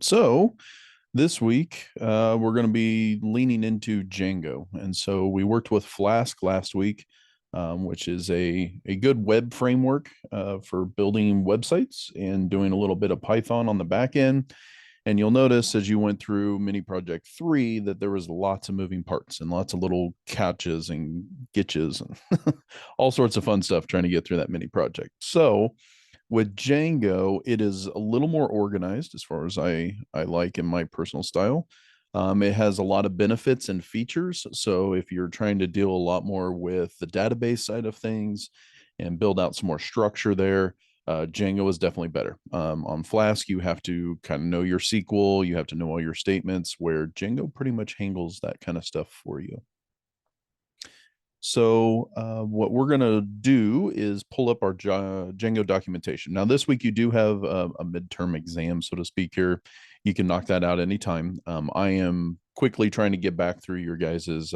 So this week, we're going to be leaning into Django. And so we worked with Flask last week, which is a good web framework for building websites and doing a little bit of Python on the back end. And you'll notice as you went through mini project 3 that there was lots of moving parts and lots of little catches and gitches and all sorts of fun stuff trying to get through that mini project. So with Django, it is a little more organized as far as I like in my personal style. It has a lot of benefits and features. So if you're trying to deal a lot more with the database side of things and build out some more structure there, Django is definitely better. On Flask, you have to kind of know your SQL, you have to know all your statements, where Django pretty much handles that kind of stuff for you. So what we're going to do is pull up our Django documentation. Now, this week you do have a midterm exam, so to speak here. You can knock that out anytime. I am quickly trying to get back through your guys's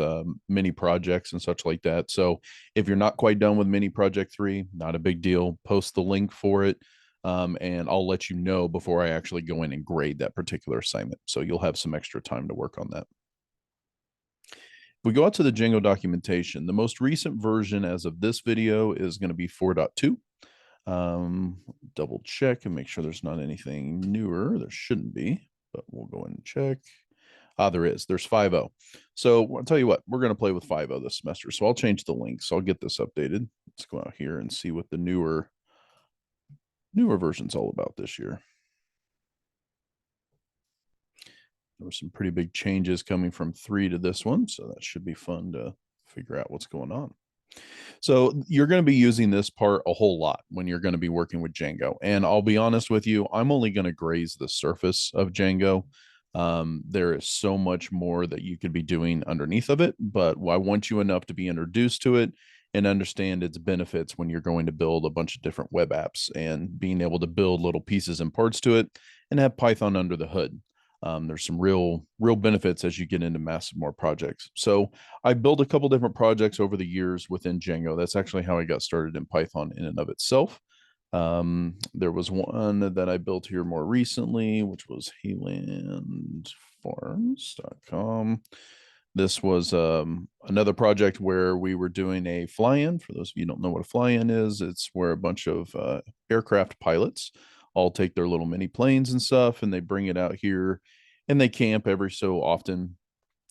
mini projects and such like that. So if you're not quite done with mini project 3, not a big deal. Post the link for it. And I'll let you know before I actually go in and grade that particular assignment. So you'll have some extra time to work on that. We go out to the Django documentation. The most recent version as of this video is going to be 4.2. Double check and make sure there's not anything newer. There shouldn't be, but we'll go and check. There is. There's 5.0. So I'll tell you what, we're going to play with 5.0 this semester. So I'll change the link. So I'll get this updated. Let's go out here and see what the newer version's all about this year. There were some pretty big changes coming from 3 to this one, so that should be fun to figure out what's going on. So you're going to be using this part a whole lot when you're going to be working with Django. And I'll be honest with you, I'm only going to graze the surface of Django. There is so much more that you could be doing underneath of it, but I want you enough to be introduced to it and understand its benefits when you're going to build a bunch of different web apps and being able to build little pieces and parts to it and have Python under the hood. There's some real benefits as you get into massive more projects. So I built a couple different projects over the years within Django. That's actually how I got started in Python in and of itself. There was one that I built here more recently, which was haylandfarms.com. This was another project where we were doing a fly-in. For those of you who don't know what a fly-in is, it's where a bunch of aircraft pilots all take their little mini planes and stuff, and they bring it out here, and they camp every so often.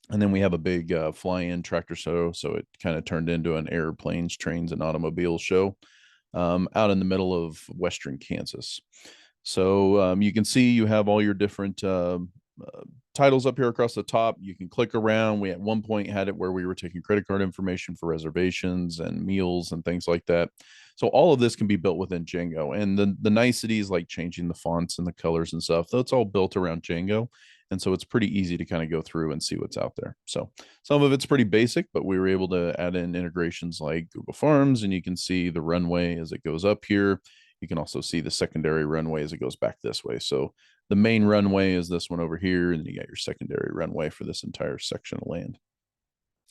And then we have a big fly-in tractor show, so it kind of turned into an airplanes, trains, and automobiles show out in the middle of western Kansas. So you can see you have all your different titles up here across the top. You can click around. We at one point had it where we were taking credit card information for reservations and meals and things like that. So all of this can be built within Django. And the niceties like changing the fonts and the colors and stuff, that's all built around Django. And so it's pretty easy to kind of go through and see what's out there. So some of it's pretty basic, but we were able to add in integrations like Google Farms, and you can see the runway as it goes up here. You can also see the secondary runway as it goes back this way. So the main runway is this one over here, and you got your secondary runway for this entire section of land.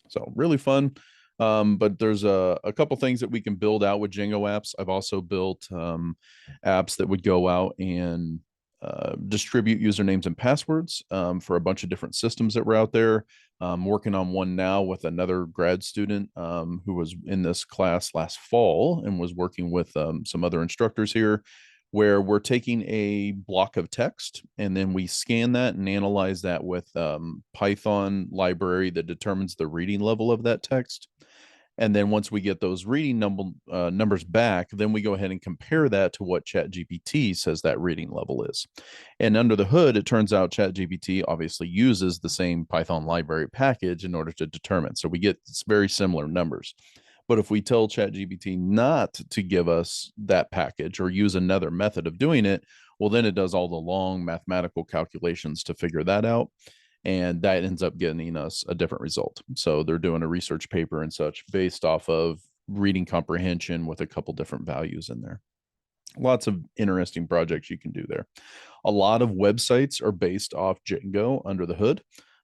So really fun. But there's a couple things that we can build out with Django apps. I've also built apps that would go out and distribute usernames and passwords for a bunch of different systems that were out there. I'm working on one now with another grad student who was in this class last fall and was working with some other instructors here, where we're taking a block of text and then we scan that and analyze that with Python library that determines the reading level of that text. And then once we get those reading numbers back, then we go ahead and compare that to what ChatGPT says that reading level is. And under the hood, it turns out ChatGPT obviously uses the same Python library package in order to determine. So we get very similar numbers. But if we tell ChatGPT not to give us that package or use another method of doing it, well, then it does all the long mathematical calculations to figure that out. And that ends up getting us a different result. So they're doing a research paper and such based off of reading comprehension with a couple different values in there. Lots of interesting projects you can do there. A lot of websites are based off Django under the hood.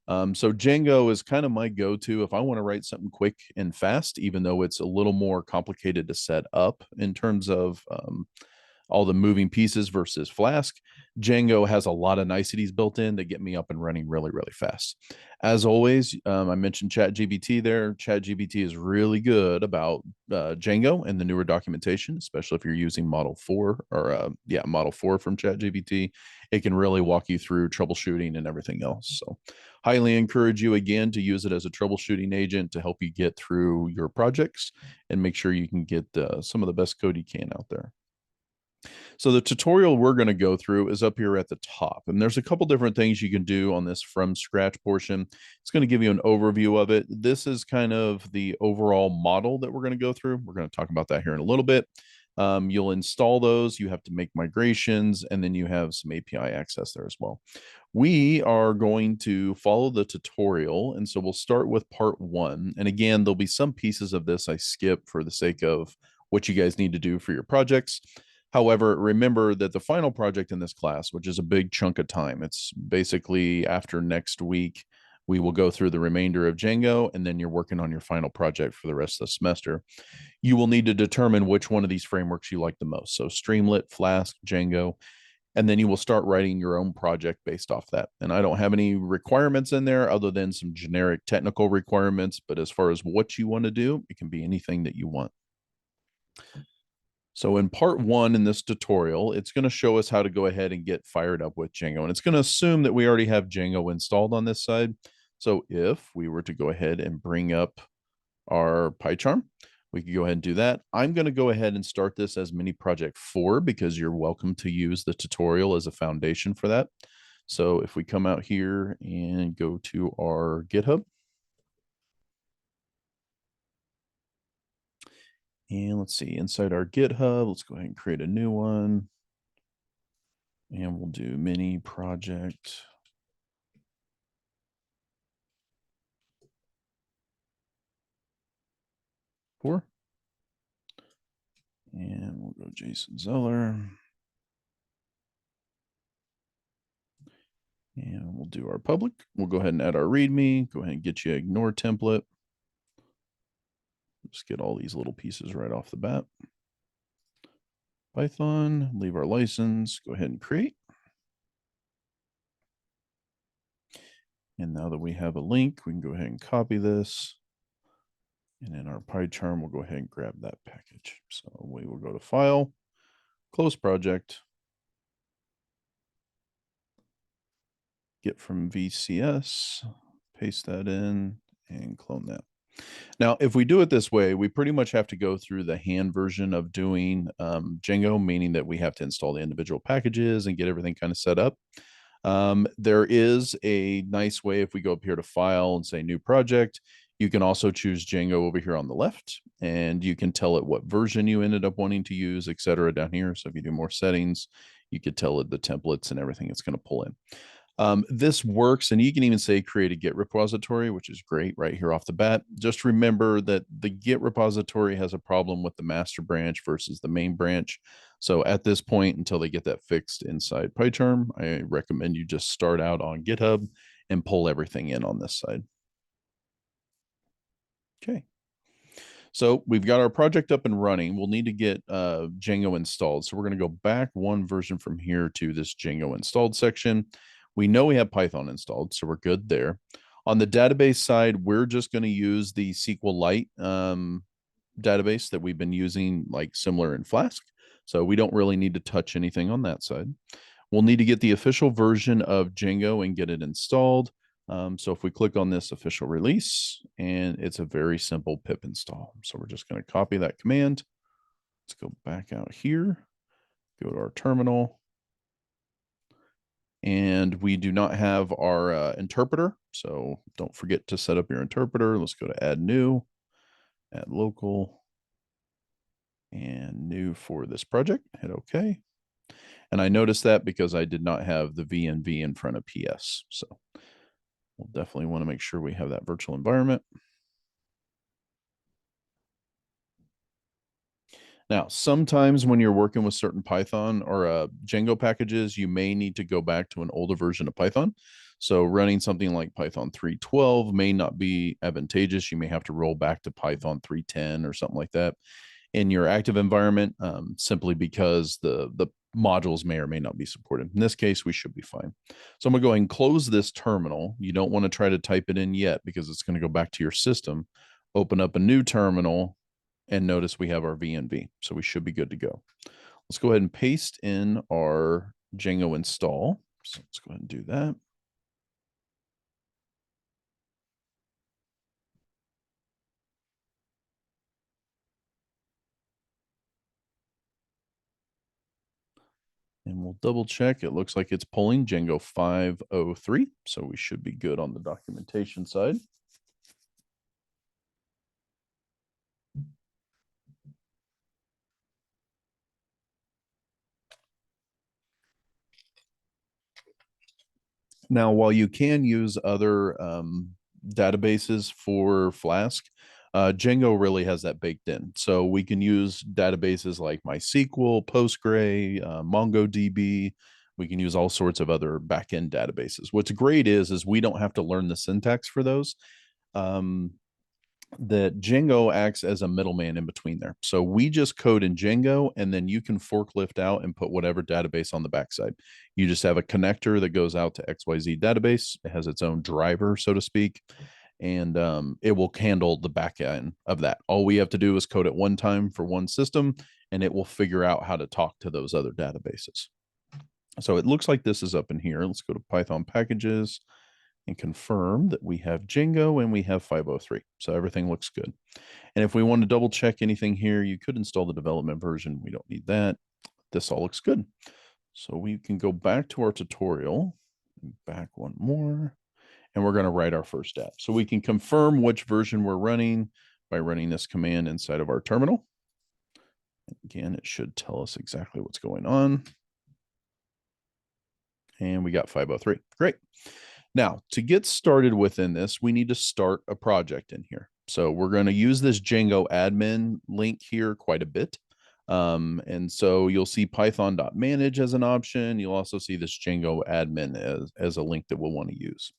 So Django is kind of my go-to if I want to write something quick and fast, even though it's a little more complicated to set up in terms of all the moving pieces versus Flask. Django has a lot of niceties built in that get me up and running really, really fast. As always, I mentioned ChatGPT there. ChatGPT is really good about Django and the newer documentation, especially if you're using Model 4 or Model 4 from ChatGPT. It can really walk you through troubleshooting and everything else. So highly encourage you again to use it as a troubleshooting agent to help you get through your projects and make sure you can get some of the best code you can out there. So the tutorial we're going to go through is up here at the top, and there's a couple different things you can do on this from scratch portion. It's going to give you an overview of it. This is kind of the overall model that we're going to go through. We're going to talk about that here in a little bit. You'll install those, you have to make migrations, and then you have some API access there as well. We are going to follow the tutorial, and so we'll start with part 1. And again, there'll be some pieces of this I skip for the sake of what you guys need to do for your projects. However, remember that the final project in this class, which is a big chunk of time, it's basically after next week, we will go through the remainder of Django, and then you're working on your final project for the rest of the semester. You will need to determine which one of these frameworks you like the most. So Streamlit, Flask, Django, and then you will start writing your own project based off that. And I don't have any requirements in there other than some generic technical requirements, but as far as what you want to do, it can be anything that you want. So in part 1 in this tutorial, it's going to show us how to go ahead and get fired up with Django. And it's going to assume that we already have Django installed on this side. So if we were to go ahead and bring up our PyCharm, we could go ahead and do that. I'm going to go ahead and start this as mini project 4 because you're welcome to use the tutorial as a foundation for that. So if we come out here and go to our GitHub, and let's see, inside our GitHub, let's go ahead and create a new one. And we'll do mini project 4. And we'll go Jason Zeller. And we'll do our public. We'll go ahead and add our README. Go ahead and get you an ignore template. Just get all these little pieces right off the bat. Python, leave our license, go ahead and create. And now that we have a link, we can go ahead and copy this. And in our PyCharm, we'll go ahead and grab that package. So we will go to File, Close Project, get from VCS, paste that in, and clone that. Now, if we do it this way, we pretty much have to go through the hand version of doing Django, meaning that we have to install the individual packages and get everything kind of set up. There is a nice way if we go up here to File and say New Project. You can also choose Django over here on the left, and you can tell it what version you ended up wanting to use, etc. down here. So if you do more settings, you could tell it the templates and everything it's going to pull in. This works, and you can even say create a Git repository, which is great right here off the bat. Just remember that the Git repository has a problem with the master branch versus the main branch. So at this point, until they get that fixed inside PyCharm, I recommend you just start out on GitHub and pull everything in on this side. Okay. So we've got our project up and running. We'll need to get Django installed. So we're going to go back one version from here to this Django installed section. We know we have Python installed, so we're good there. On the database side, we're just going to use the SQLite database that we've been using, like similar in Flask. So we don't really need to touch anything on that side. We'll need to get the official version of Django and get it installed. So if we click on this official release, and it's a very simple pip install. So we're just going to copy that command. Let's go back out here, go to our terminal. And we do not have our interpreter. So don't forget to set up your interpreter. Let's go to add new, add local, and new for this project. Hit OK. And I noticed that because I did not have the VNV in front of PS. So we'll definitely want to make sure we have that virtual environment. Now, sometimes when you're working with certain Python or Django packages, you may need to go back to an older version of Python. So running something like Python 3.12 may not be advantageous. You may have to roll back to Python 3.10 or something like that. in your active environment, simply because the modules may or may not be supported. In this case, we should be fine. So I'm gonna go ahead and close this terminal. You don't want to try to type it in yet because it's going to go back to your system. Open up a new terminal and notice we have our VNV. So we should be good to go. Let's go ahead and paste in our Django install. So let's go ahead and do that. And we'll double check. It looks like it's pulling Django 503. So we should be good on the documentation side. Now, while you can use other databases for Flask, Django really has that baked in. So we can use databases like MySQL, Postgre, MongoDB. We can use all sorts of other backend databases. What's great is we don't have to learn the syntax for those. That Django acts as a middleman in between there. So we just code in Django, and then you can forklift out and put whatever database on the backside. You just have a connector that goes out to XYZ database. It has its own driver, so to speak, and it will handle the back end of that. All we have to do is code it one time for one system, and it will figure out how to talk to those other databases. So it looks like this is up in here. Let's go to Python packages and confirm that we have Django and we have 503. So everything looks good. And if we want to double check anything here, you could install the development version. We don't need that. This all looks good. So we can go back to our tutorial, back one more, and we're going to write our first app. So we can confirm which version we're running by running this command inside of our terminal. Again, it should tell us exactly what's going on. And we got 503. Great. Now, to get started within this, we need to start a project in here. So we're going to use this Django admin link here quite a bit. And so you'll see python.manage as an option. You'll also see this Django admin as a link that we'll want to use.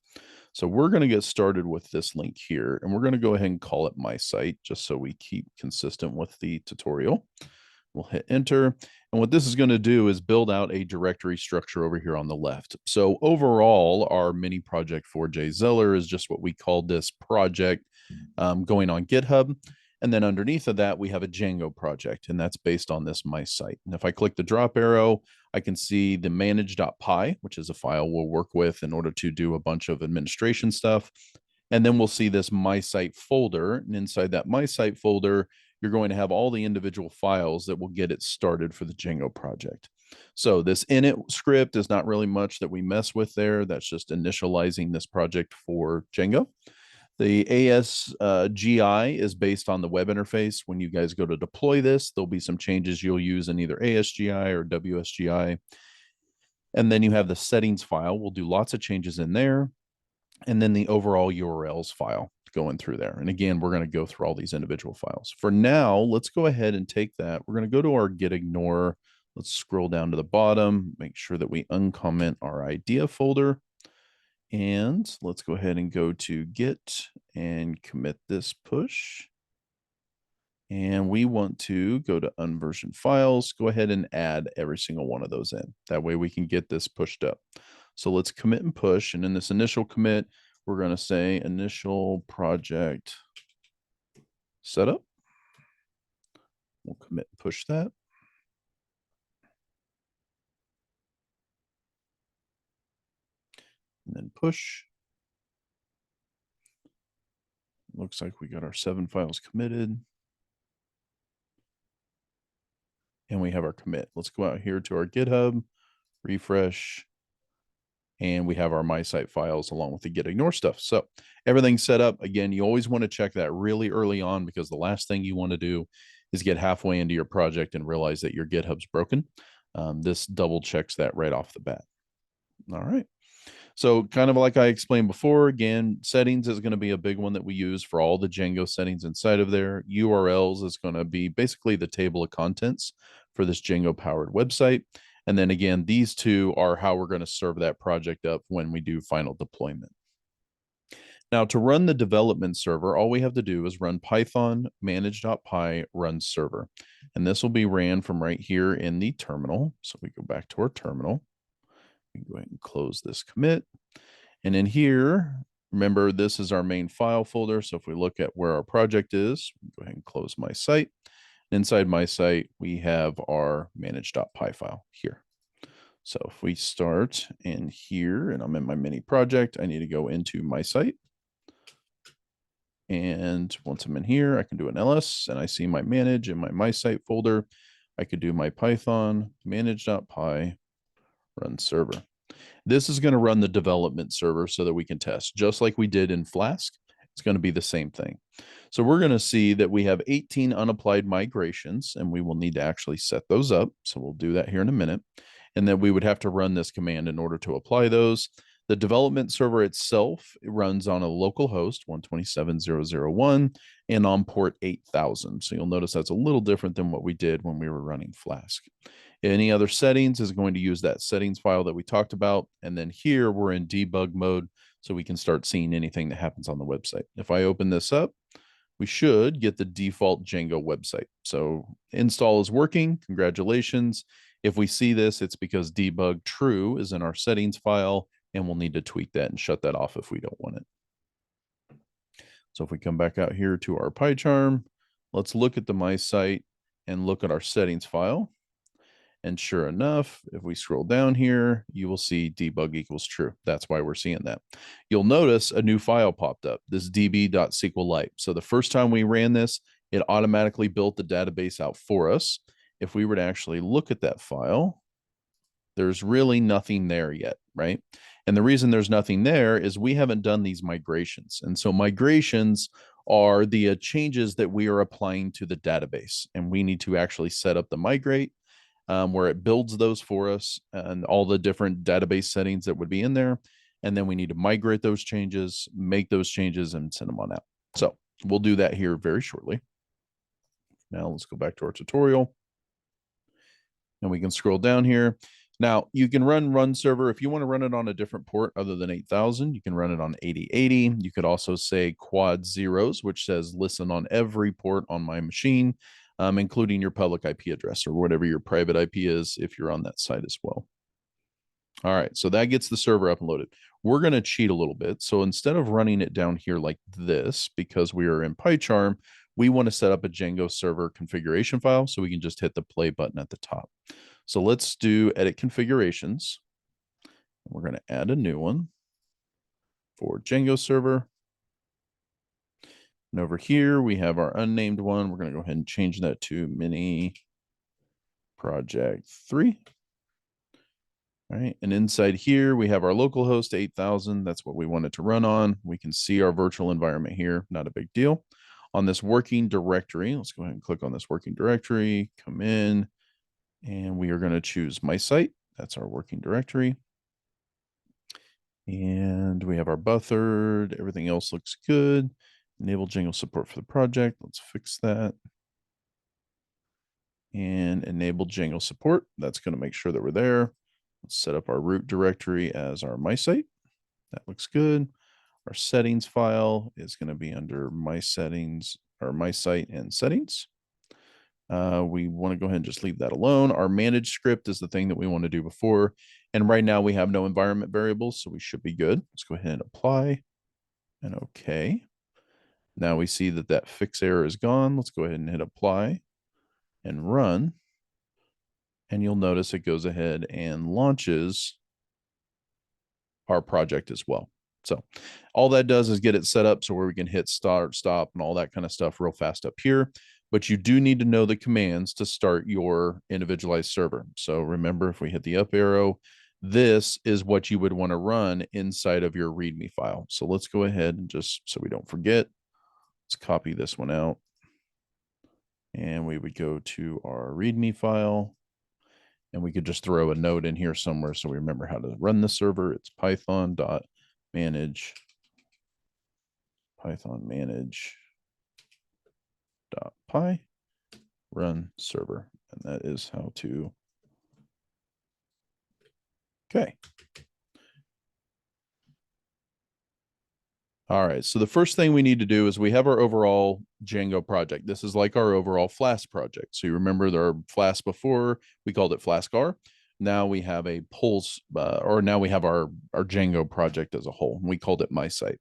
So we're going to get started with this link here, and we're going to go ahead and call it my site just so we keep consistent with the tutorial. We'll hit enter. And what this is going to do is build out a directory structure over here on the left. So overall, our mini project for Jay Zeller is just what we called this project going on GitHub. And then underneath of that, we have a Django project, and that's based on this my site. And if I click the drop arrow, I can see the manage.py, which is a file we'll work with in order to do a bunch of administration stuff. And then we'll see this my site folder. And inside that my site folder, you're going to have all the individual files that will get it started for the Django project. So this init script is not really much that we mess with there. That's just initializing this project for Django. The ASGI is based on the web interface. When you guys go to deploy this, there'll be some changes you'll use in either ASGI or WSGI. And then you have the settings file. We'll do lots of changes in there. And then the overall URLs file going through there. And again, we're going to go through all these individual files. For now, let's go ahead and take that. We're going to go to our git ignore. Let's scroll down to the bottom, make sure that we uncomment our idea folder. And let's go ahead and go to git and commit this push. And we want to go to unversioned files, go ahead and add every single one of those in. That way we can get this pushed up. So let's commit and push. And in this initial commit, we're going to say initial project setup. We'll commit and push that. And then push. Looks like we got our 7 files committed. And we have our commit. Let's go out here to our GitHub, refresh, and we have our my site files along with the git ignore stuff. So everything's set up. Again, you always want to check that really early on, because the last thing you want to do is get halfway into your project and realize that your GitHub's broken. This double checks that right off the bat. All right. So kind of like I explained before, again, settings is going to be a big one that we use for all the Django settings inside of there. URLs is going to be basically the table of contents for this Django powered website. And then again, these two are how we're going to serve that project up when we do final deployment. Now, to run the development server, all we have to do is run python manage.py run server. And this will be ran from right here in the terminal. So we go back to our terminal. We can go ahead and close this commit. And in here, remember, this is our main file folder. So if we look at where our project is, go ahead and close my site. Inside my site, we have our manage.py file here. So if we start in here and I'm in my mini project, I need to go into my site. And once I'm in here, I can do an ls and I see my manage in my site folder. I could do my python manage.py run server. This is going to run the development server so that we can test, just like we did in Flask. It's going to be the same thing. So we're going to see that we have 18 unapplied migrations, and we will need to actually set those up. So we'll do that here in a minute. And then we would have to run this command in order to apply those. The development server itself, it runs on a local host, 127.0.0.1, and on port 8000. So you'll notice that's a little different than what we did when we were running Flask. Any other settings is going to use that settings file that we talked about. And then here we're in debug mode, so we can start seeing anything that happens on the website. If I open this up, we should get the default Django website. So install is working. Congratulations. If we see this, it's because debug true is in our settings file, and we'll need to tweak that and shut that off if we don't want it. So if we come back out here to our PyCharm, let's look at the my site and look at our settings file. And sure enough, if we scroll down here, you will see debug equals true. That's why we're seeing that. You'll notice a new file popped up, this db.sqlite. So the first time we ran this, it automatically built the database out for us. If we were to actually look at that file, there's really nothing there yet, right? And the reason there's nothing there is we haven't done these migrations. And so migrations are the changes that we are applying to the database. And we need to actually set up the migrate where it builds those for us and all the different database settings that would be in there. And then we need to migrate those changes, make those changes, and send them on out. So we'll do that here very shortly. Now let's go back to our tutorial. And we can scroll down here. Now you can run server. If you want to run it on a different port other than 8000, you can run it on 8080. You could also say quad zeros, which says listen on every port on my machine, including your public IP address or whatever your private IP is if you're on that site as well. All right, so that gets the server up and loaded. We're going to cheat a little bit. So instead of running it down here like this, because we are in PyCharm, we want to set up a Django server configuration file so we can just hit the play button at the top. So let's do edit configurations. We're going to add a new one for Django server. And over here, we have our unnamed one. We're going to go ahead and change that to mini project 3. All right, and inside here, we have our local host 8000. That's what we want it to run on. We can see our virtual environment here, not a big deal. On this working directory, let's go ahead and click on this working directory, come in, and we are going to choose my site. That's our working directory. And we have our buffered, everything else looks good. Enable Django support for the project. Let's fix that. And enable Django support. That's going to make sure that we're there. Let's set up our root directory as our my site. That looks good. Our settings file is going to be under my settings or my site and settings. We want to go ahead and just leave that alone. Our manage script is the thing that we want to do before. And right now we have no environment variables, so we should be good. Let's go ahead and apply and okay. Now we see that that fix error is gone. Let's go ahead and hit apply and run. And you'll notice it goes ahead and launches our project as well. So all that does is get it set up so where we can hit start, stop, and all that kind of stuff real fast up here. But you do need to know the commands to start your individualized server. So remember, if we hit the up arrow, this is what you would want to run inside of your README file. So let's go ahead and just so we don't forget, let's copy this one out. And we would go to our README file. And we could just throw a note in here somewhere so we remember how to run the server. It's python.manage .py run server. And that is how to. Okay. All right. So the first thing we need to do is we have our overall Django project. This is like our overall Flask project. So you remember our Flask before, we called it Flask R. Now we have a Pulse, or now we have our Django project as a whole. We called it My Site.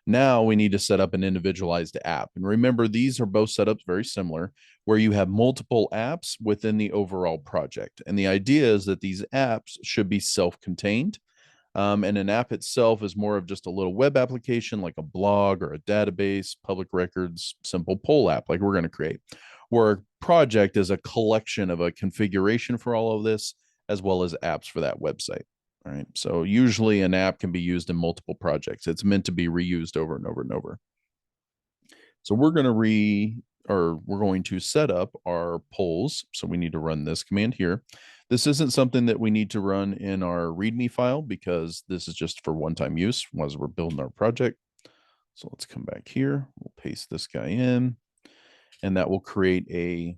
Now we need to set up an individualized app. And remember, these are both setups very similar, where you have multiple apps within the overall project. And the idea is that these apps should be self-contained. And an app itself is more of just a little web application like a blog or a database, public records, simple poll app like we're going to create. Where a project is a collection of a configuration for all of this, as well as apps for that website. All right. So usually an app can be used in multiple projects. It's meant to be reused over and over and over. So we're going to set up our polls. So we need to run this command here. This isn't something that we need to run in our README file because this is just for one-time use as we're building our project. So let's come back here. We'll paste this guy in, and that will create a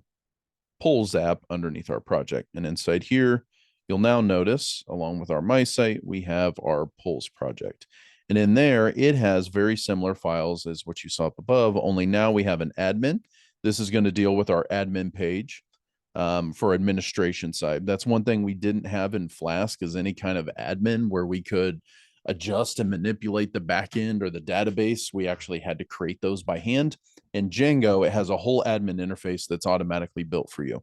polls app underneath our project. And inside here, you'll now notice, along with our My Site, we have our polls project. And in there, it has very similar files as what you saw up above, only now we have an admin. This is going to deal with our admin page for administration side. That's one thing we didn't have in Flask is any kind of admin where we could adjust and manipulate the backend or the database. We actually had to create those by hand. In Django, it has a whole admin interface that's automatically built for you.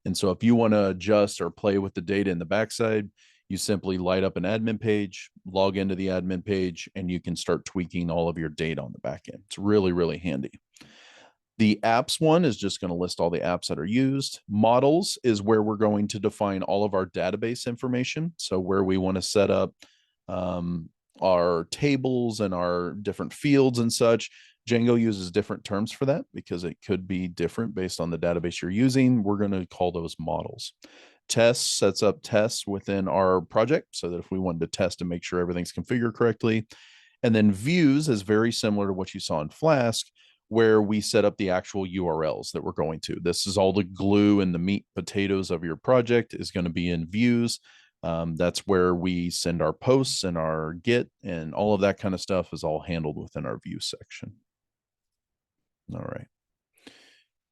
And so if you want to adjust or play with the data in the backside, you simply light up an admin page, log into the admin page, and you can start tweaking all of your data on the back end. It's really, really handy. The apps one is just going to list all the apps that are used. Models is where we're going to define all of our database information. So where we want to set up our tables and our different fields and such. Django uses different terms for that because it could be different based on the database you're using. We're going to call those models. Tests sets up tests within our project so that if we wanted to test and make sure everything's configured correctly. And then views is very similar to what you saw in Flask, where we set up the actual URLs that we're going to. This is all the glue and the meat potatoes of your project is going to be in views. That's where we send our posts and our Git, and all of that kind of stuff is all handled within our view section. All right.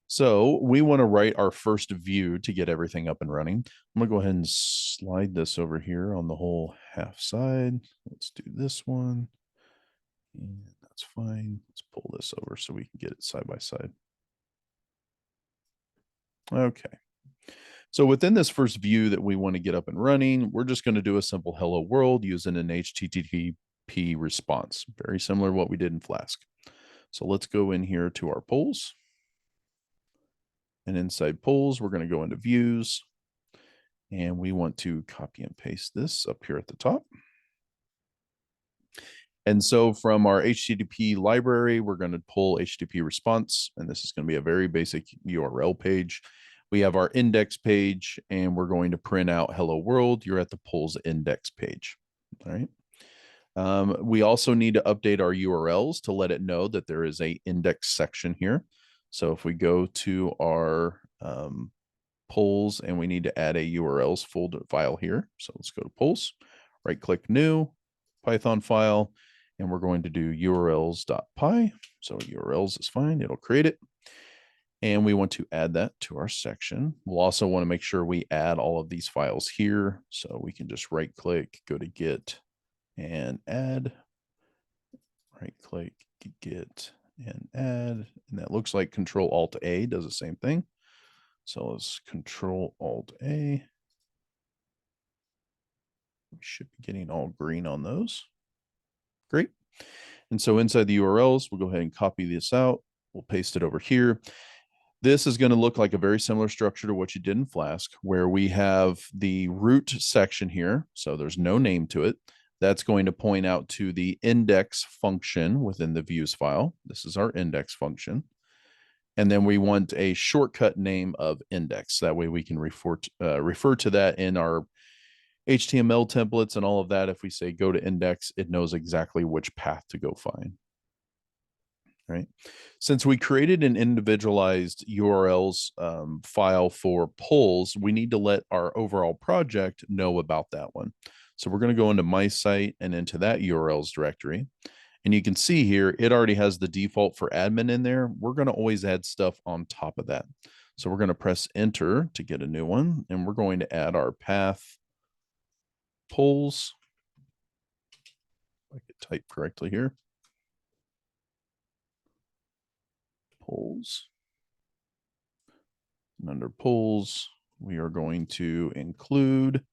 So we want to write our first view to get everything up and running. I'm going to go ahead and slide this over here on the whole half side. Let's do this one. And that's fine. Let's pull this over so we can get it side by side. Okay. So within this first view that we want to get up and running, we're just going to do a simple hello world using an HTTP response, very similar to what we did in Flask. So let's go in here to our polls. And inside polls, we're going to go into views. And we want to copy and paste this up here at the top. And so from our HTTP library, we're going to pull HTTP response. And this is going to be a very basic URL page. We have our index page, and we're going to print out hello world. You're at the polls index page. All right. We also need to update our URLs to let it know that there is a index section here. So if we go to our polls and we need to add a URLs folder file here. So let's go to polls, right click new Python file, and we're going to do urls.py. So URLs is fine. It'll create it. And we want to add that to our section. We'll also want to make sure we add all of these files here. So we can just right click, go to Git and add, right click, Git and add. And that looks like Control Alt A does the same thing. So let's Control Alt A. We should be getting all green on those. Great. And so inside the URLs, we'll go ahead and copy this out. We'll paste it over here. This is going to look like a very similar structure to what you did in Flask, where we have the root section here. So there's no name to it. That's going to point out to the index function within the views file. This is our index function. And then we want a shortcut name of index. That way we can refer to that in our HTML templates and all of that. If we say go to index, it knows exactly which path to go find. Right. Since we created an individualized URLs file for polls, we need to let our overall project know about that one. So we're going to go into My Site and into that URLs directory. And you can see here, it already has the default for admin in there. We're going to always add stuff on top of that. So we're going to press enter to get a new one. And we're going to add our path polls. If I could type correctly here. Polls. And under polls, we are going to include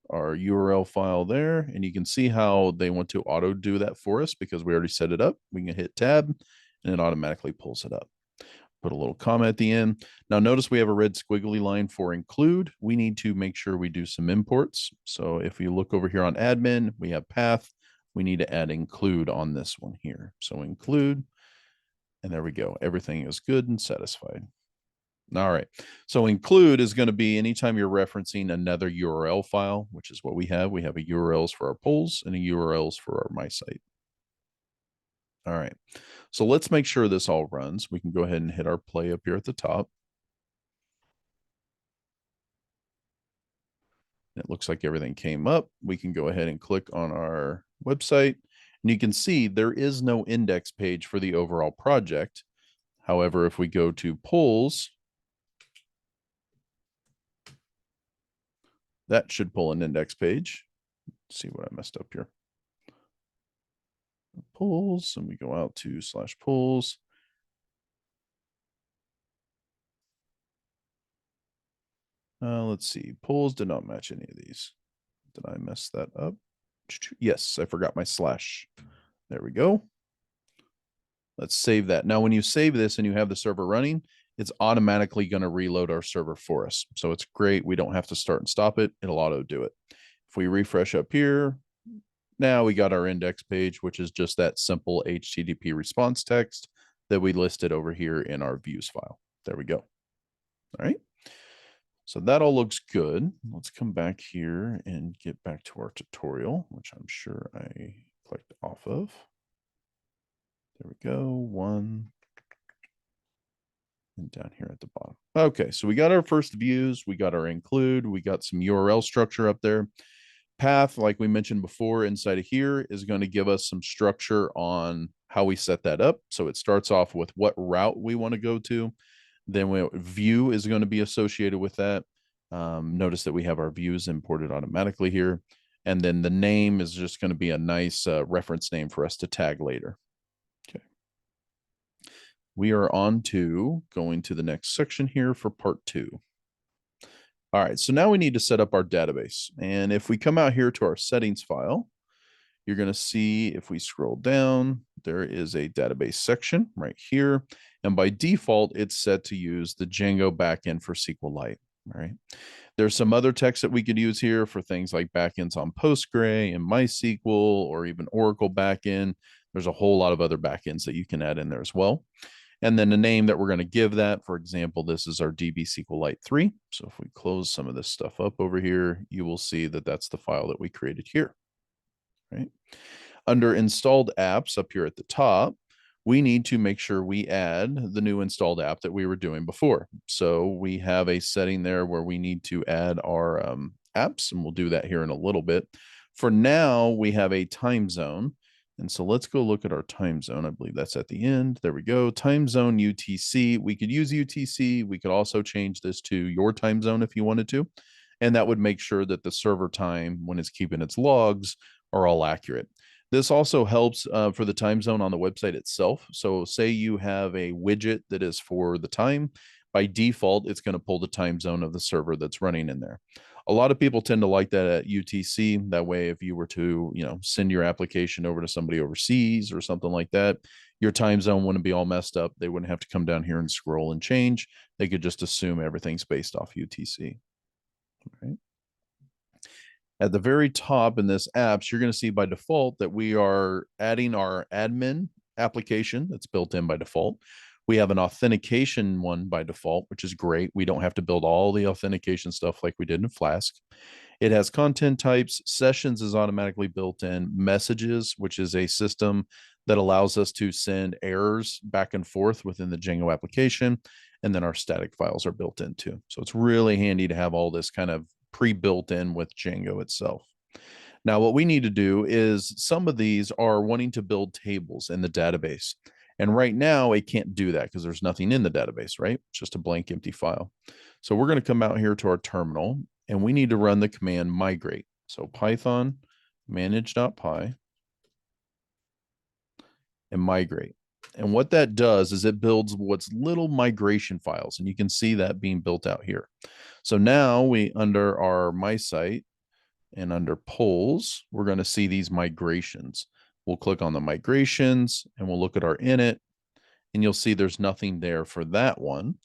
our URL file there. And you can see how they want to auto do that for us because we already set it up. We can hit tab and it automatically pulls it up. Put a little comma at the end. Now notice we have a red squiggly line for include. We need to make sure we do some imports. So if you look over here on admin, we have path. We need to add include on this one here. So include, and there we go. Everything is good and satisfied. All right. So include is going to be anytime you're referencing another URL file, which is what we have. We have a URLs for our polls and a URLs for our my site. All right. So let's make sure this all runs. We can go ahead and hit our play up here at the top. It looks like everything came up. We can go ahead and click on our website. And you can see there is no index page for the overall project. However, if we go to polls, that should pull an index page. Let's see what I messed up here. Polls, and we go out to /polls. Let's see. Polls did not match any of these. Did I mess that up? Yes, I forgot my slash. There we go. Let's save that. Now, when you save this and you have the server running, it's automatically going to reload our server for us. So it's great. We don't have to start and stop it. It'll auto do it. If we refresh up here, now we got our index page, which is just that simple HTTP response text that we listed over here in our views file. There we go. All right. So that all looks good. Let's come back here and get back to our tutorial, which I'm sure I clicked off of. There we go. One. And down here at the bottom. Okay, so we got our first views. We got our include. We got some URL structure up there. Path, like we mentioned before, inside of here is going to give us some structure on how we set that up. So it starts off with what route we want to go to. Then view is going to be associated with that. Notice that we have our views imported automatically here. And then the name is just going to be a nice reference name for us to tag later. Okay. We are on to going to the next section here for part 2. All right, so now we need to set up our database. And if we come out here to our settings file, you're going to see if we scroll down, there is a database section right here. And by default, it's set to use the Django backend for SQLite. All right. There's some other text that we could use here for things like backends on Postgre and MySQL or even Oracle backend. There's a whole lot of other backends that you can add in there as well. And then the name that we're going to give that, for example, this is our DB SQLite 3. So if we close some of this stuff up over here, you will see that that's the file that we created here. Right. Under installed apps up here at the top, we need to make sure we add the new installed app that we were doing before. So we have a setting there where we need to add our apps, and we'll do that here in a little bit. For now, we have a time zone. And so let's go look at our time zone. I believe that's at the end. There we go. Time zone UTC. We could use UTC. We could also change this to your time zone if you wanted to. And that would make sure that the server time, when it's keeping its logs, are all accurate. This also helps for the time zone on the website itself. So say you have a widget that is for the time. By default, it's going to pull the time zone of the server that's running in there. A lot of people tend to like that at UTC. That way, if you were to, send your application over to somebody overseas or something like that, your time zone wouldn't be all messed up. They wouldn't have to come down here and scroll and change. They could just assume everything's based off UTC. All right. At the very top in this apps, you're going to see by default that we are adding our admin application that's built in by default. We have an authentication one by default, which is great. We don't have to build all the authentication stuff like we did in Flask. It has content types. Sessions is automatically built in. Messages, which is a system that allows us to send errors back and forth within the Django application. And then our static files are built in too. So it's really handy to have all this kind of pre-built in with Django itself. Now, what we need to do is some of these are wanting to build tables in the database. And right now, it can't do that because there's nothing in the database, right? It's just a blank empty file. So we're going to come out here to our terminal and we need to run the command migrate. So Python manage.py and migrate. And what that does is it builds what's little migration files. And you can see that being built out here. So now we, under our my site and under polls, we're going to see these migrations. We'll click on the migrations and we'll look at our init and you'll see there's nothing there for that one.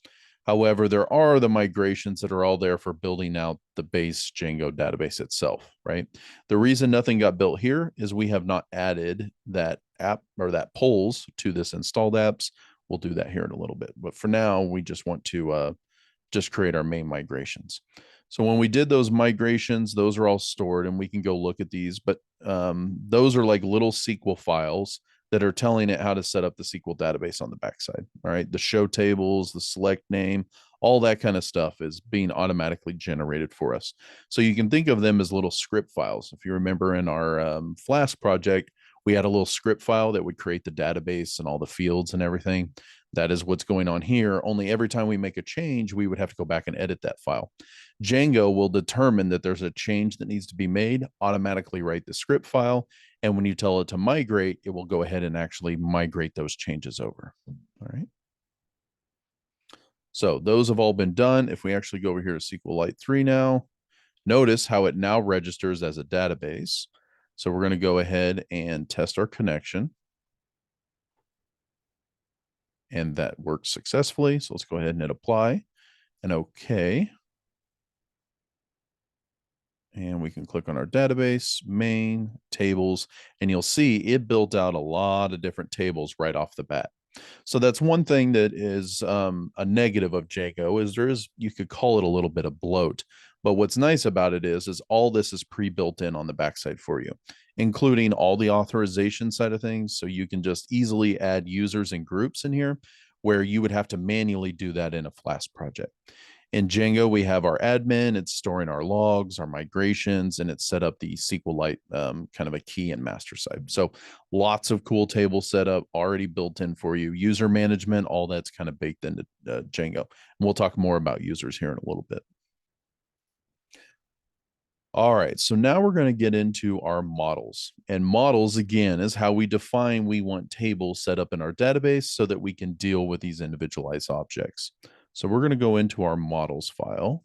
However, there are the migrations that are all there for building out the base Django database itself, right? The reason nothing got built here is we have not added that app or that polls to this installed apps. We'll do that here in a little bit. But for now, we just want to just create our main migrations. So when we did those migrations, those are all stored and we can go look at these, but those are like little SQL files that are telling it how to set up the SQL database on the backside. All right. The show tables, the select name, all that kind of stuff is being automatically generated for us. So you can think of them as little script files. If you remember in our Flask project, we had a little script file that would create the database and all the fields and everything. That is what's going on here. Only every time we make a change, we would have to go back and edit that file. Django will determine that there's a change that needs to be made, automatically write the script file. And when you tell it to migrate, it will go ahead and actually migrate those changes over. All right. So those have all been done. If we actually go over here to SQLite 3 now, notice how it now registers as a database. So we're going to go ahead and test our connection. And that works successfully. So let's go ahead and hit apply and OK. And we can click on our database, main, tables, and you'll see it built out a lot of different tables right off the bat. So that's one thing that is a negative of Django is you could call it a little bit of bloat. But what's nice about it is all this is pre-built in on the backside for you, including all the authorization side of things. So you can just easily add users and groups in here where you would have to manually do that in a Flask project. In Django, we have our admin, it's storing our logs, our migrations, and it's set up the SQLite kind of a key and master side. So lots of cool table setup already built in for you. User management, all that's kind of baked into Django. And we'll talk more about users here in a little bit. All right, so now we're going to get into our models. And models, again, is how we define we want tables set up in our database so that we can deal with these individualized objects. So we're going to go into our models file.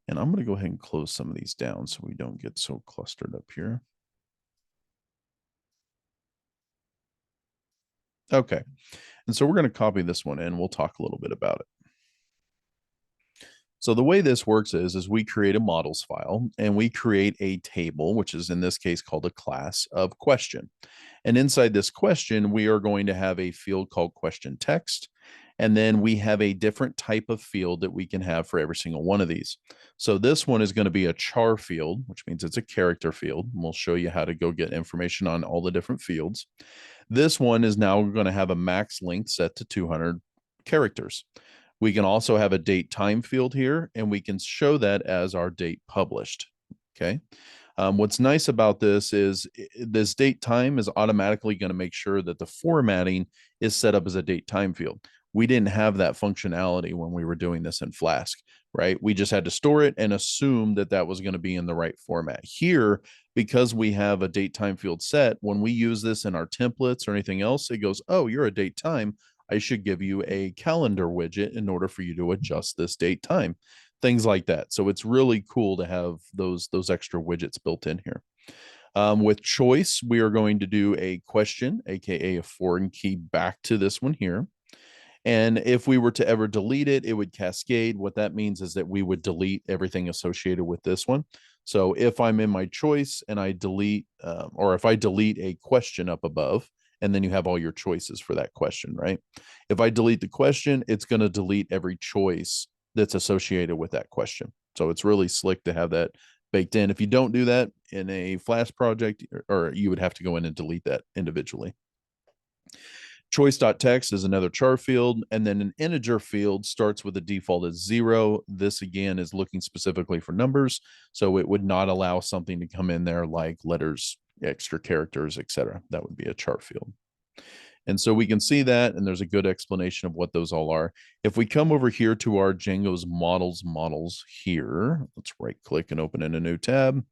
And I'm going to go ahead and close some of these down so we don't get so clustered up here. Okay, and so we're going to copy this one in. We'll talk a little bit about it. So the way this works is we create a models file and we create a table, which is in this case called a class of question. And inside this question, we are going to have a field called question text. And then we have a different type of field that we can have for every single one of these. So this one is going to be a char field, which means it's a character field. And we'll show you how to go get information on all the different fields. This one is now going to have a max length set to 200 characters. We can also have a date time field here, and we can show that as our date published. Okay. What's nice about this is this date time is automatically going to make sure that the formatting is set up as a date time field. We didn't have that functionality when we were doing this in Flask, right? We just had to store it and assume that that was going to be in the right format. Here, because we have a date time field set, when we use this in our templates or anything else, it goes, oh, you're a date time. I should give you a calendar widget in order for you to adjust this date time, things like that. So it's really cool to have those extra widgets built in here. With choice, we are going to do a question, aka a foreign key, back to this one here. And if we were to ever delete it, it would cascade. What that means is that we would delete everything associated with this one. So if I'm in my choice and I delete, or if I delete a question up above, and then you have all your choices for that question, right? If I delete the question, it's going to delete every choice that's associated with that question. So it's really slick to have that baked in. If you don't do that in a Flask project, or you would have to go in and delete that individually. Choice.text is another char field, and then an integer field starts with a default as 0. This again is looking specifically for numbers, so it would not allow something to come in there like letters, extra characters, etc. That would be a char field. And so we can see that, and there's a good explanation of what those all are. If we come over here to our Django's models here, let's right click and open in a new tab.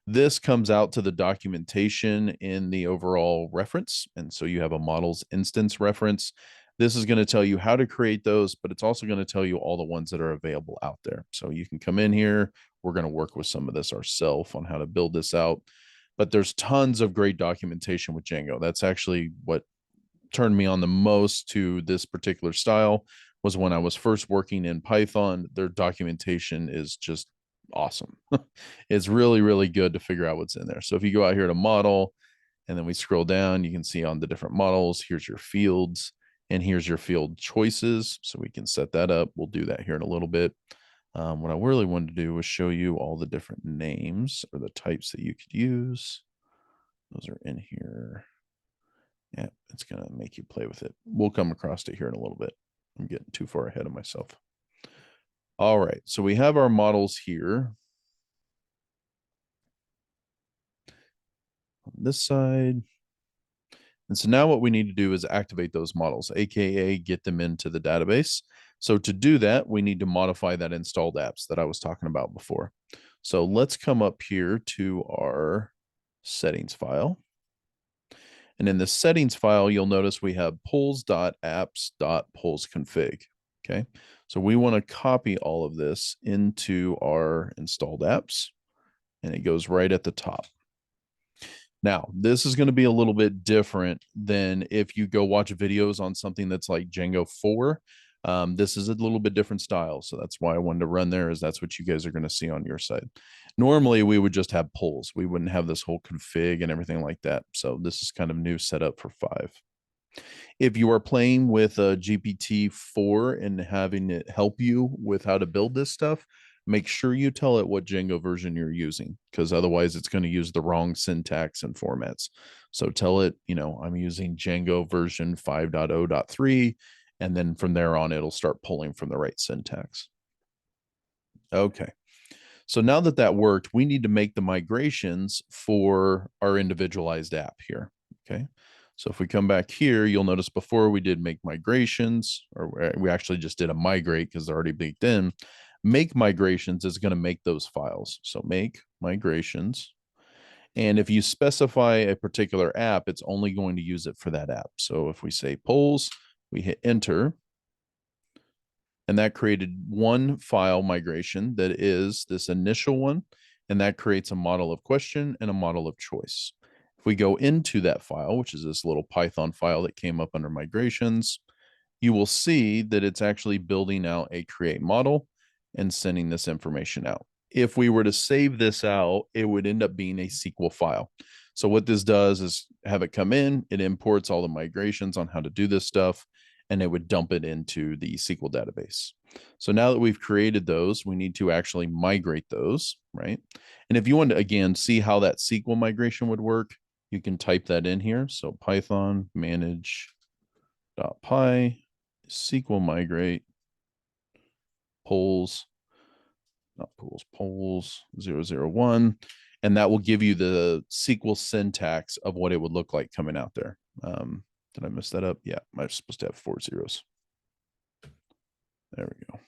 This comes out to the documentation in the overall reference. And so you have a models instance reference. This is going to tell you how to create those, but it's also going to tell you all the ones that are available out there. So you can come in here. We're going to work with some of this ourselves on how to build this out. But there's tons of great documentation with Django. That's actually what turned me on the most to this particular style was when I was first working in Python. Their documentation is just awesome. It's really, really good to figure out what's in there. So if you go out here to model, and then we scroll down, you can see on the different models, here's your fields, and here's your field choices. So we can set that up. We'll do that here in a little bit. What I really wanted to do was show you all the different names or the types that you could use. Those are in here. Yeah, it's going to make you play with it. We'll come across it here in a little bit. I'm getting too far ahead of myself. All right, so we have our models here. On this side. And so now what we need to do is activate those models, AKA get them into the database. So to do that, we need to modify that installed apps that I was talking about before. So let's come up here to our settings file. And in the settings file, you'll notice we have polls.apps.pollsconfig. Okay, so we want to copy all of this into our installed apps, and it goes right at the top. Now, this is going to be a little bit different than if you go watch videos on something that's like Django 4. This is a little bit different style. So that's why I wanted to run there, is that's what you guys are going to see on your side. Normally, we would just have polls. We wouldn't have this whole config and everything like that. So this is kind of new setup for 5. If you are playing with a GPT-4 and having it help you with how to build this stuff, make sure you tell it what Django version you're using, because otherwise it's going to use the wrong syntax and formats. So tell it, I'm using Django version 5.0.3, and then from there on, it'll start pulling from the right syntax. Okay. So now that that worked, we need to make the migrations for our individualized app here. Okay. So if we come back here, you'll notice before we did make migrations, or we actually just did a migrate because they're already baked in. Make migrations is going to make those files. So make migrations. And if you specify a particular app, it's only going to use it for that app. So if we say polls, we hit enter. And that created one file migration that is this initial one. And that creates a model of question and a model of choice. If we go into that file, which is this little Python file that came up under migrations, you will see that it's actually building out a create model and sending this information out. If we were to save this out, it would end up being a SQL file. So what this does is have it come in, it imports all the migrations on how to do this stuff, and it would dump it into the SQL database. So now that we've created those, we need to actually migrate those, right? And if you want to, again, see how that SQL migration would work, you can type that in here. So Python manage.py SQL migrate polls, not polls 001. And that will give you the SQL syntax of what it would look like coming out there. Did I mess that up? Yeah, I'm supposed to have 4 zeros. There we go.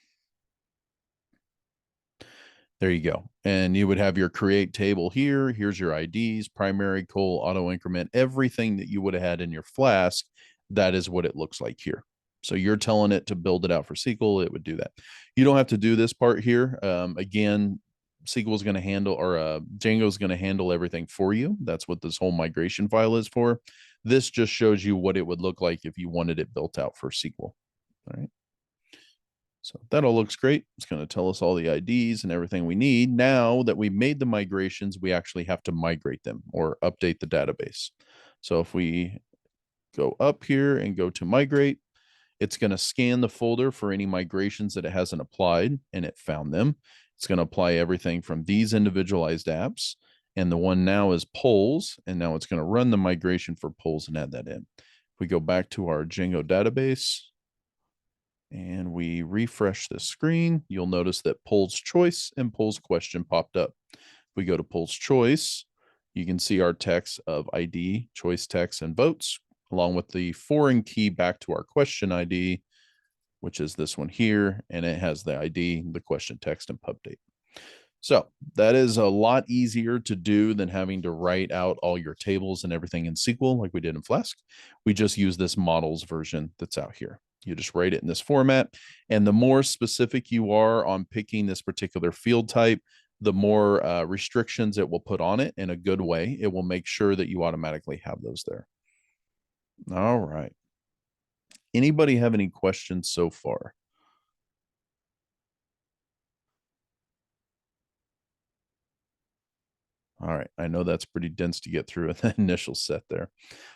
There you go. And you would have your create table here. Here's your IDs, primary, col, auto increment, everything that you would have had in your Flask. That is what it looks like here. So you're telling it to build it out for SQL, it would do that. You don't have to do this part here. Again, SQL is going to handle, or Django is going to handle everything for you. That's what this whole migration file is for. This just shows you what it would look like if you wanted it built out for SQL. All right. So that all looks great. It's going to tell us all the IDs and everything we need. Now that we made the migrations, we actually have to migrate them or update the database. So if we go up here and go to migrate, it's going to scan the folder for any migrations that it hasn't applied, and it found them. It's going to apply everything from these individualized apps. And the one now is polls. And now it's going to run the migration for polls and add that in. We go back to our Django database and we refresh the screen, you'll notice that polls choice and polls question popped up. If we go to polls choice, you can see our text of ID, choice text, and votes, along with the foreign key back to our question ID, which is this one here, and it has the ID, the question text, and pub date. So that is a lot easier to do than having to write out all your tables and everything in SQL like we did in Flask. We just use this models version that's out here. You just write it in this format. And the more specific you are on picking this particular field type, the more restrictions it will put on it in a good way. It will make sure that you automatically have those there. All right. Anybody have any questions so far? All right, I know that's pretty dense to get through in the initial set there.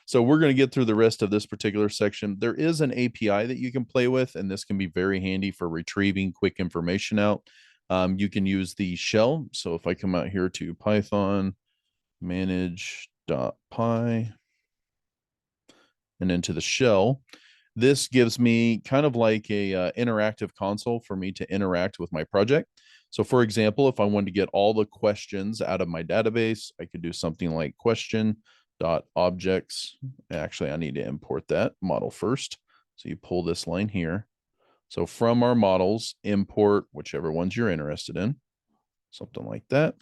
So we're going to get through the rest of this particular section. There is an API that you can play with, and this can be very handy for retrieving quick information out. You can use the shell. So if I come out here to Python manage.py and into the shell, this gives me kind of like a interactive console for me to interact with my project. So for example, if I wanted to get all the questions out of my database, I could do something like question.objects. Actually, I need to import that model first. So you pull this line here. So from our models, import whichever ones you're interested in, something like that.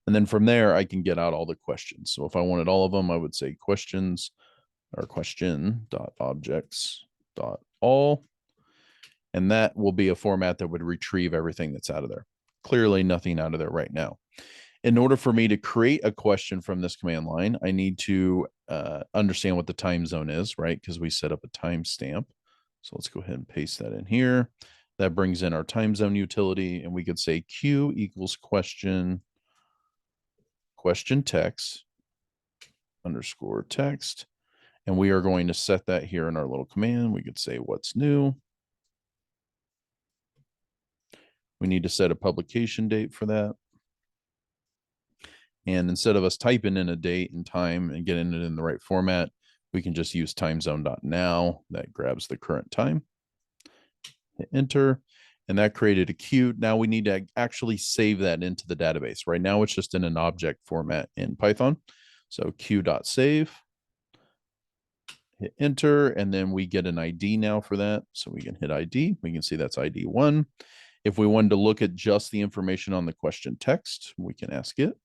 And then from there, I can get out all the questions. So if I wanted all of them, I would say questions or question.objects.all. And that will be a format that would retrieve everything that's out of there. Clearly nothing out of there right now. In order for me to create a question from this command line, I need to understand what the time zone is, right? Because we set up a timestamp. So let's go ahead and paste that in here. That brings in our time zone utility, and we could say Q equals question text underscore text. And we are going to set that here in our little command. We could say what's new. We need to set a publication date for that. And instead of us typing in a date and time and getting it in the right format, we can just use timezone.now. That grabs the current time. Hit enter. And that created a queue. Now we need to actually save that into the database. Right now it's just in an object format in Python. So queue.save. Hit enter, and then we get an ID now for that. So we can hit ID. We can see that's ID 1. If we wanted to look at just the information on the question text, we can ask it.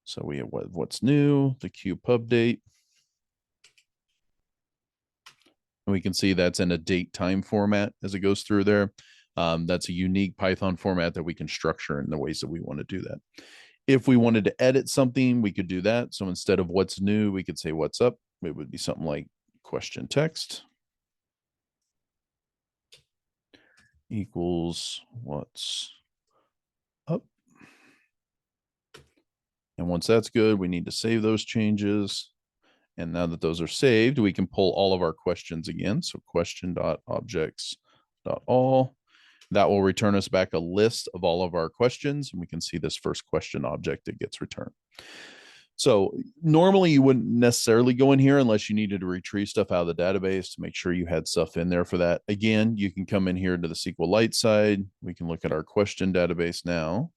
So we have what's new, the Q pub date. And we can see that's in a date time format as it goes through there. That's a unique Python format that we can structure in the ways that we want to do that. If we wanted to edit something, we could do that. So instead of what's new, we could say what's up. It would be something like question text equals what's up. And once that's good, we need to save those changes. And now that those are saved, we can pull all of our questions again. So question.objects.all. That will return us back a list of all of our questions. And we can see this first question object that gets returned. So normally you wouldn't necessarily go in here unless you needed to retrieve stuff out of the database to make sure you had stuff in there for that. Again, you can come in here to the SQLite side. We can look at our question database now,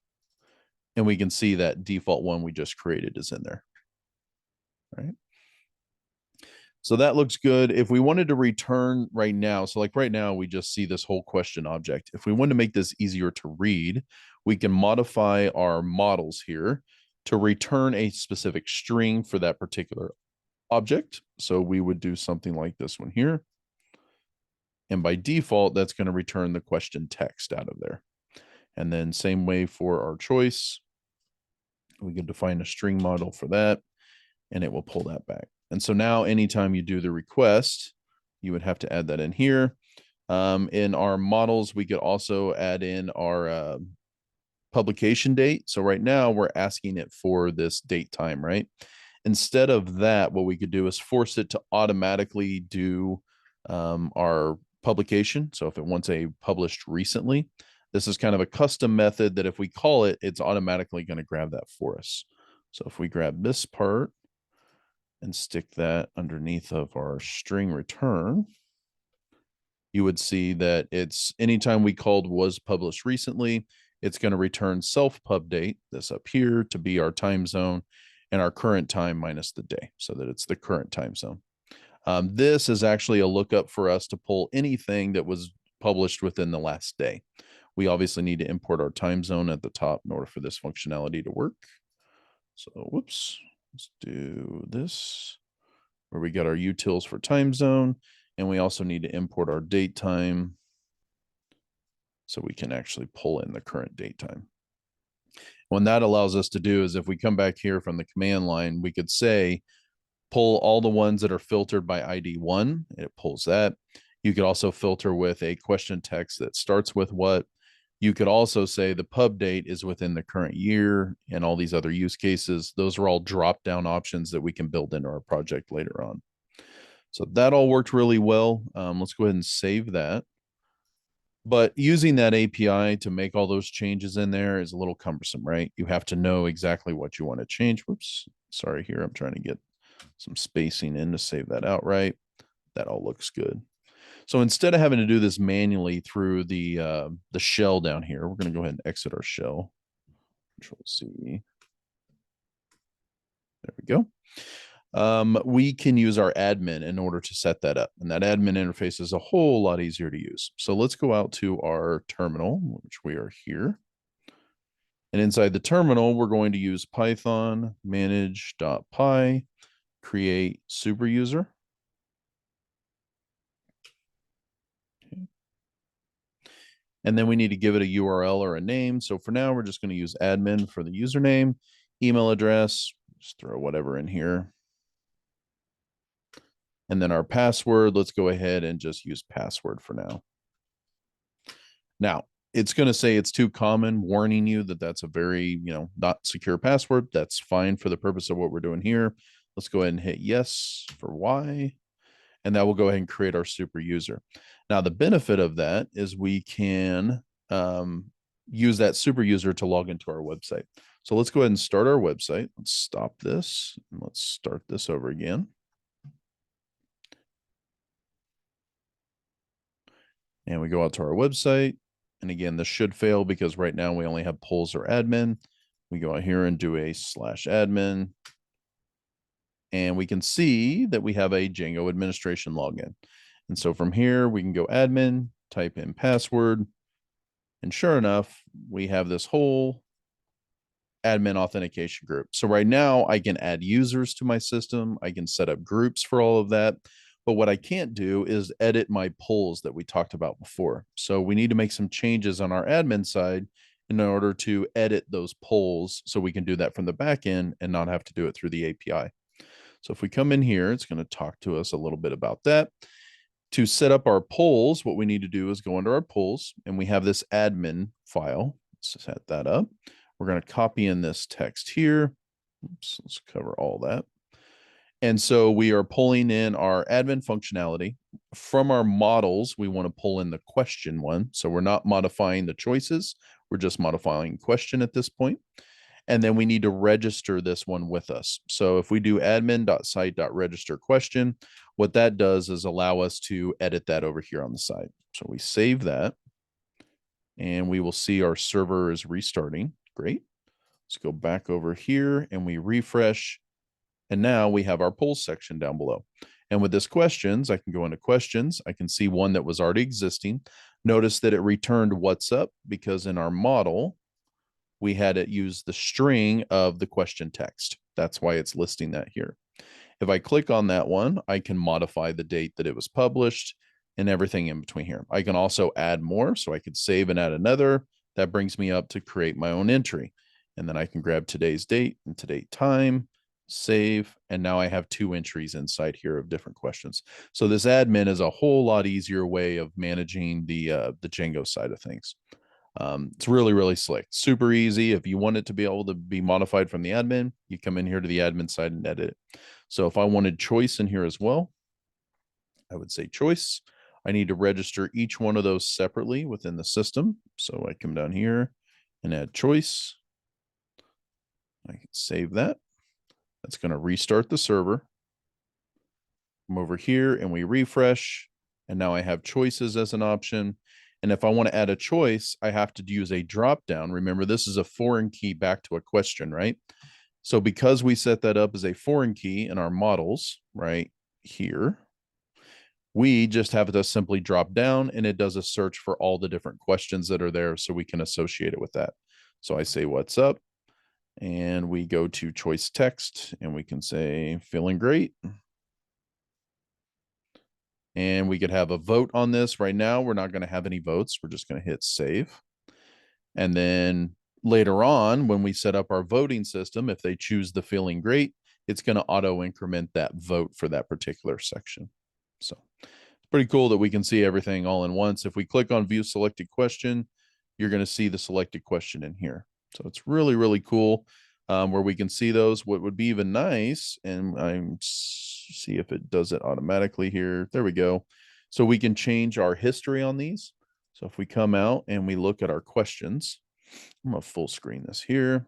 and we can see that default one we just created is in there, right? So that looks good. If we wanted to return right now, so like right now, we just see this whole question object. If we want to make this easier to read, we can modify our models here to return a specific string for that particular object. So we would do something like this one here. And by default, that's going to return the question text out of there. And then same way for our choice. We can define a string model for that, and it will pull that back. And so now anytime you do the request, you would have to add that in here. In our models, we could also add in our publication date. So right now we're asking it for this date time, right? Instead of that, what we could do is force it to automatically do our publication. So if it wants a published recently, this is kind of a custom method that if we call it, it's automatically going to grab that for us. So if we grab this part and stick that underneath of our string return, you would see that it's anytime we called was published recently, it's going to return self pub date, this up here, to be our time zone and our current time minus the day, so that it's the current time zone. This is actually a lookup for us to pull anything that was published within the last day. We obviously need to import our time zone at the top in order for this functionality to work. So whoops, let's do this, where we got our utils for time zone, and we also need to import our date time so we can actually pull in the current date time. What that allows us to do is if we come back here from the command line, we could say, pull all the ones that are filtered by ID 1, and it pulls that. You could also filter with a question text that starts with what. You could also say the pub date is within the current year and all these other use cases. Those are all drop-down options that we can build into our project later on. So that all worked really well. Let's go ahead and save that. But using that API to make all those changes in there is a little cumbersome, right? You have to know exactly what you want to change. Whoops, sorry here. I'm trying to get some spacing in to save that out right. That all looks good. So instead of having to do this manually through the shell down here, we're going to go ahead and exit our shell. Control C. There we go. We can use our admin in order to set that up. And that admin interface is a whole lot easier to use. So let's go out to our terminal, which we are here. And inside the terminal, we're going to use Python manage.py, create super user. And then we need to give it a URL or a name. So for now, we're just going to use admin for the username, email address, just throw whatever in here. And then our password, let's go ahead and just use password for now. Now, it's going to say it's too common, warning you that that's a very, not secure password. That's fine for the purpose of what we're doing here. Let's go ahead and hit yes for Y. And that will go ahead and create our super user. Now, the benefit of that is we can use that super user to log into our website. So let's go ahead and start our website. Let's stop this and let's start this over again. And we go out to our website. And again, this should fail because right now we only have polls or admin. We go out here and do a /admin. And we can see that we have a Django administration login. And so from here, we can go admin, type in password. And sure enough, we have this whole admin authentication group. So right now I can add users to my system. I can set up groups for all of that. But what I can't do is edit my polls that we talked about before. So we need to make some changes on our admin side in order to edit those polls so we can do that from the back end and not have to do it through the API. So if we come in here, it's going to talk to us a little bit about that. To set up our polls, what we need to do is go under our polls, and we have this admin file. Let's set that up. We're going to copy in this text here. Oops, let's cover all that. And so we are pulling in our admin functionality. From our models, we want to pull in the question one. So we're not modifying the choices. We're just modifying question at this point. And then we need to register this one with us. So if we do admin.site.register question, what that does is allow us to edit that over here on the side. So we save that and we will see our server is restarting. Great. Let's go back over here and we refresh. And now we have our polls section down below. And with this questions, I can go into questions. I can see one that was already existing. Notice that it returned what's up because in our model, we had it use the string of the question text. That's why it's listing that here. If I click on that one, I can modify the date that it was published and everything in between here. I can also add more. So I could save and add another. That brings me up to create my own entry. And then I can grab today's date and today's time, save. And now I have 2 entries inside here of different questions. So this admin is a whole lot easier way of managing the Django side of things. It's really, really slick. Super easy. If you want it to be able to be modified from the admin, you come in here to the admin side and edit it. So if I wanted choice in here as well, I would say choice. I need to register each one of those separately within the system. So I come down here and add choice. I can save that. That's going to restart the server. I'm over here and we refresh. And now I have choices as an option. And if I want to add a choice, I have to use a drop down. Remember, this is a foreign key back to a question, right? So because we set that up as a foreign key in our models right here, we just have to simply drop down and it does a search for all the different questions that are there so we can associate it with that. So I say, what's up? And we go to choice text and we can say, feeling great. And we could have a vote on this. Right now, we're not going to have any votes. We're just going to hit save. And then later on, when we set up our voting system, if they choose the feeling great, it's going to auto increment that vote for that particular section. So it's pretty cool that we can see everything all in once. If we click on view selected question, you're going to see the selected question in here. So it's really, really cool where we can see those. What would be even nice, and I'm see if it does it automatically here. There we go. So we can change our history on these. So if we come out and we look at our questions, I'm going to full screen this here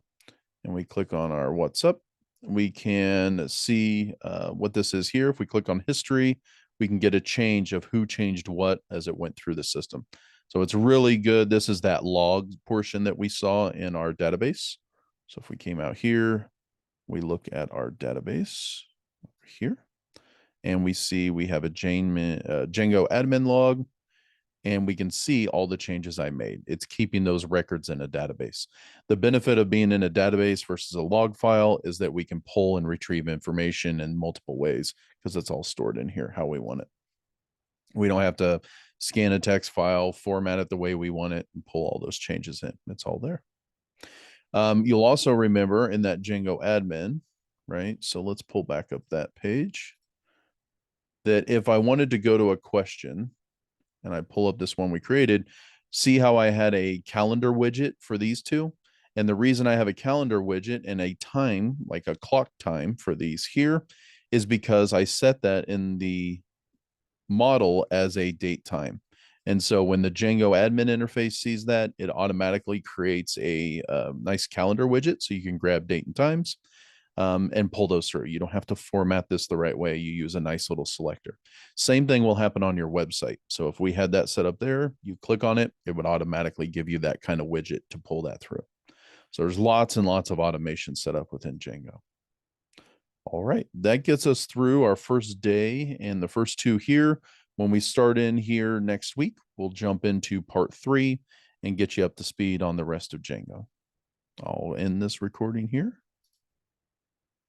and we click on our what's up. We can see what this is here. If we click on history, we can get a change of who changed what as it went through the system. So it's really good. This is that log portion that we saw in our database. So if we came out here, we look at our database over here, and we see we have a Django admin log, and we can see all the changes I made. It's keeping those records in a database. The benefit of being in a database versus a log file is that we can pull and retrieve information in multiple ways because it's all stored in here how we want it. We don't have to scan a text file, format it the way we want it, and pull all those changes in. It's all there. You'll also remember in that Django admin, right? So let's pull back up that page, that if I wanted to go to a question and I pull up this one we created, see how I had a calendar widget for these two? And the reason I have a calendar widget and a time, like a clock time for these here, is because I set that in the model as a date time. And so when the Django admin interface sees that, it automatically creates a nice calendar widget so you can grab date and times and pull those through. You don't have to format this the right way. You use a nice little selector. Same thing will happen on your website. So if we had that set up there, you click on it, it would automatically give you that kind of widget to pull that through. So there's lots and lots of automation set up within Django. All right, that gets us through our first day and the first two here. When we start in here next week, we'll jump into part 3 and get you up to speed on the rest of Django. I'll end this recording here.